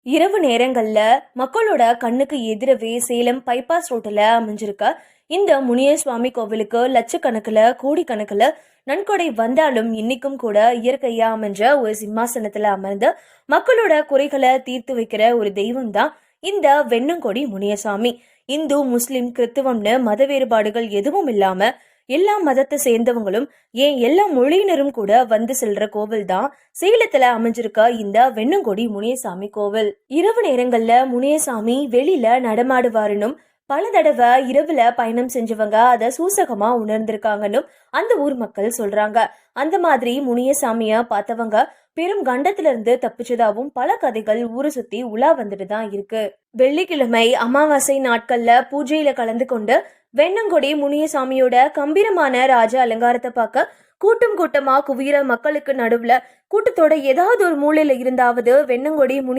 இரவு நேரங்கள்ல மக்களோட கண்ணுக்கு எதிரவே சேலம் பைபாஸ் ரோட்ல அமைஞ்சிருக்க இந்த முனியசுவாமி கோவிலுக்கு லட்சக்கணக்கில் கோடிக்கணக்கில் நன்கொடை வந்தாலும் இன்னைக்கும் கூட இயற்கையா அமைஞ்ச ஒரு சிம்மாசனத்துல அமர்ந்து மக்களோட குறைகளை தீர்த்து வைக்கிற ஒரு தெய்வம் தான் இந்த வெண்ணங்கொடி முனியசாமி. இந்து முஸ்லிம் கிறித்துவம்னு மத வேறுபாடுகள் எதுவும் இல்லாம எல்லா மதத்தை சேர்ந்தவங்களும் ஏன் எல்லா மொழியினரும் கூட வந்து செல்ற கோவில் தான் சேலத்துல அமைஞ்சிருக்க இந்த வெண்ணங்கொடி முனியசாமி கோவில். இரவு நேரங்கள்ல முனியசாமி வெளியில நடமாடுவாருன்னும் பல தடவை இரவுல பயணம் செஞ்சவங்க அதை சூசகமா உணர்ந்திருக்காங்கன்னு அந்த ஊர் மக்கள் சொல்றாங்க. அந்த மாதிரி முனியசாமிய பார்த்தவங்க பெரும் கண்டத்துல இருந்து தப்பிச்சதாவும் பல கதைகள் ஊரை சுத்தி உலா வந்துட்டு தான் இருக்கு. வெள்ளிக்கிழமை அமாவாசை நாட்கள்ல பூஜையில கலந்து கொண்டு வெண்ணங்கொடி முனியசாமியோட கம்பீரமான ராஜ அலங்காரத்தை பார்க்க கூட்டம் கூட்டமா குவியிற மக்களுக்கு நடுவுல கூட்டத்தோட ஏதாவது ஒரு மூலையில இருந்தாவது வெண்ணங்கொடி முனி